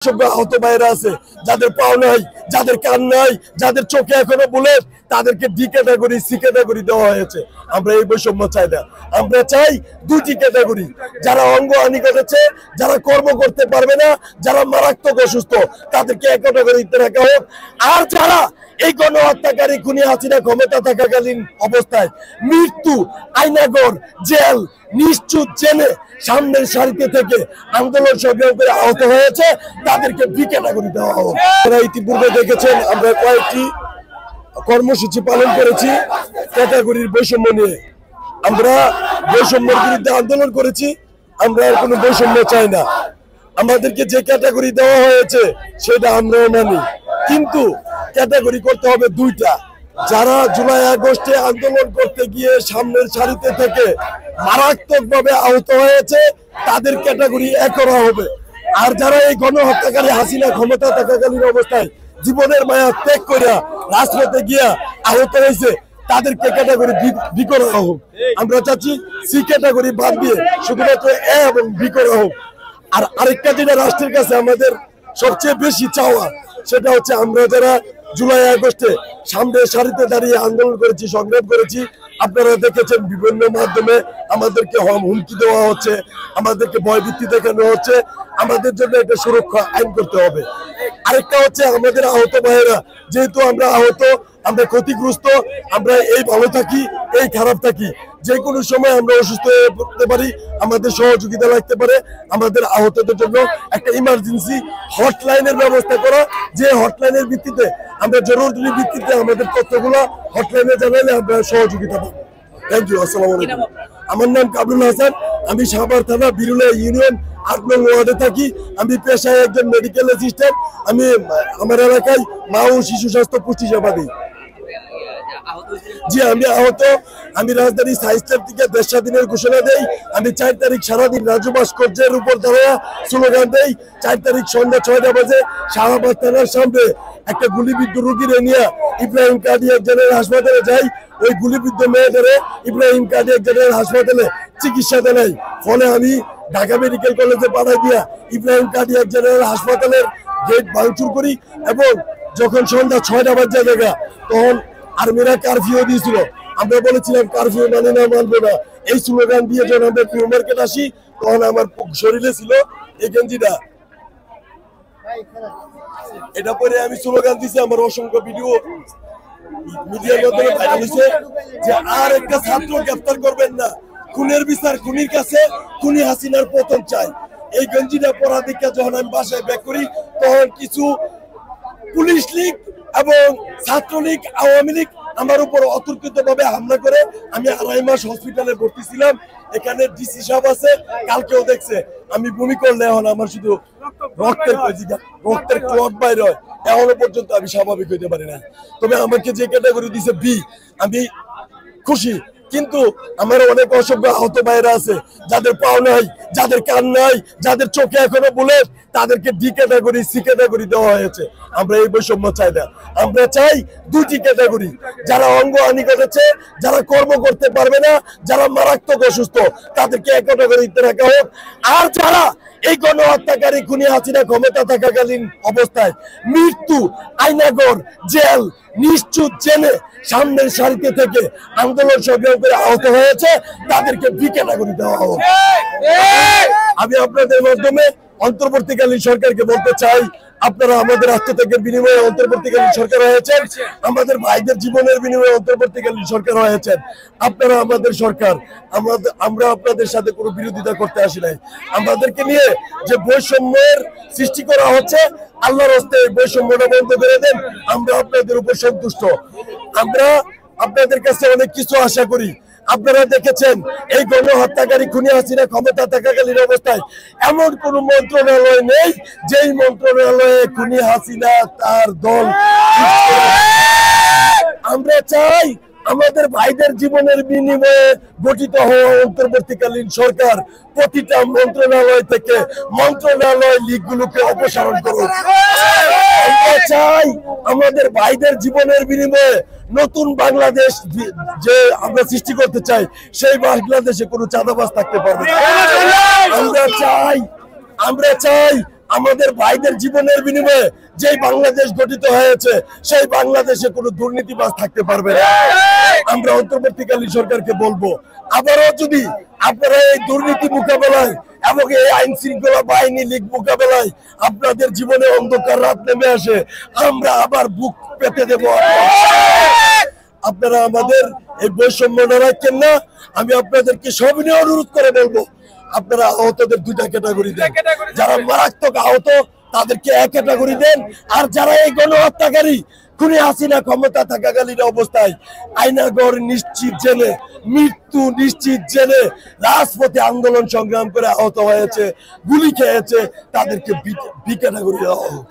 আহত ভাইরা আছে, যাদের পাও নাই, যাদের কান নাই, যাদের চোখে এখনো বুলেট, তাদেরকে ডি ক্যাটাগরি, সি ক্যাটাগরি দেওয়া হয়েছে। আমরা এই বৈষম্য চাই না। আমরা চাই দুটি ক্যাটাগরি, যারা অঙ্গ হানি ঘটেছে, যারা কর্ম করতে পারবে না, যারা মারাত্মক অসুস্থ, তাদেরকে এক ক্যাটাগরিতে রাখা হোক। আর যারা এই গণহত্যাকারী খুনি হাসিনা ক্ষমতা থাকাকালীন অবস্থায় মৃত্যু, আয়নাগর, জেল, নিশ্চুপ জেনে সামনের সারিতে থেকে আন্দোলন সংগ্রাম করে আহত হয়েছে, তাদেরকে বি ক্যাটাগরি দেওয়া হোক। আপনারা ইতিপূর্বে দেখেছেন আমরা কয়েকটি কর্মসূচি পালন করেছি ক্যাটাগরির বৈষম্য নিয়ে। আমরা বৈষম্যের বিরুদ্ধে আন্দোলন করেছি। আমরা আর কোনো বৈষম্য চাই না। আমাদেরকে যে ক্যাটাগরি দেওয়া হয়েছে সেটা আমরাও মানি, কিন্তু ক্যাটাগরি করতে হবে দুইটা। যারা জুলাই আগস্টে আন্দোলন করতে গিয়ে সামনের সারিতে থেকে মারাত্মকভাবে আহত হয়েছে, তাদের ক্যাটাগরি এক করা হবে। আর যারা এই গণহত্যাকারী হাসিনা ক্ষমতা থাকাকালীন অবস্থায় জীবনের মায়া ত্যাগ করিয়া রাজপথে গিয়া আহত হয়েছে, তাদেরকে ক্যাটাগরি বি করা হোক। আমরা চাচ্ছি সি ক্যাটাগরি বাদ দিয়ে শুধুমাত্র এ এবং বি করা হোক। আর আরেকটা যেটা রাষ্ট্রের কাছে আমাদের সবচেয়ে বেশি চাওয়া, সেটা হচ্ছে আমরা যারা জুলাই আগস্টে সামনের সারিতে দাঁড়িয়ে আন্দোলন করেছি, সংগ্রাম করেছি, আপনারা দেখেছেন বিভিন্ন মাধ্যমে আমাদেরকে হুমকি দেওয়া হচ্ছে, আমাদেরকে ভয়ভীতি দেখানো হচ্ছে। আমাদের জন্য একটা সুরক্ষা আইন করতে হবে। আরেকটা হচ্ছে আমাদের আহত ভাইয়েরা, যেহেতু আমরা আহত, আমরা ক্ষতিগ্রস্ত, আমরা এই ভালো থাকি, এই খারাপ থাকি, যে কোনো সময় আমরা অসুস্থ হয়ে পড়তে পারি, আমাদের সহযোগিতা লাগতে পারে। আমাদের আহতদের জন্য একটা ইমার্জেন্সি হটলাইনের ব্যবস্থা করা, যে হটলাইনের ভিত্তিতে আমরা জরুরি ভিত্তিতে আমাদের তথ্যগুলো হটলাইনে জানালে আমরা সহযোগিতা পাবো। Thank you. আসসালামু আলাইকুম। আমার নাম কাবুল হাসান। আমি সাভার থানা বিরুলিয়া ইউনিয়ন ৮ নং ওয়ার্ডে থাকি। আমি পেশায় একজন মেডিকেল অ্যাসিস্ট্যান্ট। আমি আমার এলাকায় মা ও শিশু স্বাস্থ্য পুষ্টি সেবা দিই। জি, আমি আহত। আমি রাজধানী সাইস্টার থেকে দেশ স্বাধীনের ঘোষণা দেই। আমি ৪ তারিখ সারাদিন রাজু ভাস্কর্যের উপর দাঁড়িয়ে স্লোগান দেই। ৪ তারিখ সন্ধ্যা ৬টা বাজে শাহবাগ থানার সামনে একটা গুলিবিদ্ধ রোগীর নিয়ে ইব্রাহিম কার্ডিয়াক জেনারেল হাসপাতালে যাই। ওই গুলিবিদ্ধ মেয়েদের ইব্রাহিম কার্ডিয়াক জেনারেল হাসপাতালে চিকিৎসা দেয়। ফলে আমি ঢাকা মেডিকেল কলেজে পাঠাই দিয়া ইব্রাহিম কার্ডিয়াক জেনারেল হাসপাতালের গেট ভাঙচুর করি। এবং যখন সন্ধ্যা ৬টা বাজে জায়গা, তখন আর্মিরা কারফিউ দিয়েছিল। আমরা বলেছিলাম কারফিউ মানে না, মানবো না। এই স্লোগান দিয়ে যখন আমরা নিউ মার্কেট আসি, তখন আমার শরীরে ছিল এই গেঞ্জিটা, এটা পরে আমি স্লোগান দিছি। আমার অসংখ্য ভিডিও মিডিয়ার মাধ্যমে ভাইরাল হয়েছে যে আর একটা ছাত্র গ্রেফতার করবেন না, খুনের বিচার খুনির কাছে, খুনি হাসিনার পতন চাই। এই গেঞ্জিটা পরা দেখে যখন আমি বাসায় ব্যাক করি, তখন কিছু পুলিশ লীগ এবং ছাত্রলীগ, আওয়ামী লীগ আমার উপর অতর্কিতভাবে হামলা করে। আমি ২.৫ মাস হসপিটালে ভর্তি ছিলাম। এখানে ডিসি সাহেব আছে, কালকেও দেখছে। আমি বমি করলে এখন আমার শুধু রক্তের ক্লট বাইর হয়। এখনো পর্যন্ত আমি স্বাভাবিক হইতে পারি নাই। তবে আমাকে যে ক্যাটাগরি দিছে বি, আমি খুশি। কিন্তু আমার অনেক অসভ্য আহত ভাইরা আছে, যাদের পাও নাই, যাদের কান নাই, যাদের চোখে এখনো বুলেট, তাদেরকে ডি ক্যাটাগরি, সি ক্যাটাগরি দেওয়া হয়েছে। আমরা এই বৈষম্য চাই না। আমরা চাই দুটি ক্যাটাগরি, যারা অঙ্গ হানি ঘটেছে, যারা কর্ম করতে পারবে না, যারা মারাত্মক অসুস্থ, তাদেরকে এক ক্যাটাগরিতে রাখা হোক। আর যারা এই গণহত্যাকারী খুনি হাসিনা ক্ষমতা থাকাকালীন অবস্থায় মৃত্যু, আয়নাগর, জেল, নিশ্চুপ জেনে সামনের সারিতে থেকে আন্দোলন সংগ্রাম করে আহত হয়েছে, তাদেরকে বি ক্যাটাগরি দেওয়া হোক। আমি আপনাদের মাধ্যমে অন্তর্বর্তীকালীন সরকারকে বলতে চাই, আপনারা আমাদের আত্মত্যাগের বিনিময়ে অন্তর্বর্তীকালীন সরকার হয়েছেন, আমাদের ভাইদের জীবনের বিনিময়ে অন্তর্বর্তীকালীন সরকার হয়েছেন। আপনারা আমাদের সরকার, আমরা আপনাদের সাথে কোনো বিরোধিতা করতে আসি নাই। আমাদেরকে নিয়ে যে বৈষম্যের সৃষ্টি করা হচ্ছে, আল্লাহর হস্তে বৈষম্যটা বন্ধ করে দেন। আমরা আপনাদের উপর সন্তুষ্ট। আমরা আপনাদের কাছে অনেক কিছু আশা করি। আপনারা দেখেছেন এই গণহত্যাকারী খুনি হাসিনা ক্ষমতা থাকাকালীন অবস্থায় এমন কোন মন্ত্রণালয় নেই যেই মন্ত্রণালয়ে খুনি হাসিনা তার দল। আমরা চাই আমাদের ভাইদের জীবনের বিনিময়ে গঠিত হওয়া অন্তর্বর্তীকালীন সরকার প্রতিটা মন্ত্রণালয় থেকে মন্ত্রণালয় লীগগুলোকে অপসারণ করুক। আমরা চাই আমাদের ভাইদের জীবনের বিনিময়ে নতুন বাংলাদেশ যে আমরা সৃষ্টি করতে চাই, সেই বাংলাদেশে কোনো চাঁদাবাজ থাকতে পারবে না। আমরা চাই আমাদের ভাইদের জীবনের বিনিময়ে যেই বাংলাদেশ গঠিত হয়েছে সেই বাংলাদেশে কোনো দুর্নীতিবাজ থাকতে পারবে না। আমরা অন্তর্বর্তীকালীন সরকারকে বলবো, আবারও যদি আপনারা এই দুর্নীতি মোকাবেলায় এবং এই আইন শৃঙ্খলা বাহিনী লীগ মোকাবেলায় আপনাদের জীবনে অন্ধকার রাত নেমে আসে, আমরা আবার বুক পেতে দেব। আপনারা আমাদের এই বৈষম্য রাখেন না। আমি আপনাদেরকে সবিনয় অনুরোধ করে বলবো, আপনারা আহতদের দুইটা ক্যাটাগরি দেন। যারা মারাত্মক আহত তাদেরকে এক ক্যাটাগরি দেন, আর যারা এই গণহত্যাকারী খুনি হাসিনা ক্ষমতা থাকাকালীন অবস্থায় আয়নাগর নিশ্চিত জেলে, মৃত্যু নিশ্চিত জেলে রাজপথে আন্দোলন সংগ্রাম করে আহত হয়েছে, গুলি খেয়েছে, তাদেরকে বি ক্যাটাগরি দেওয়া হোক।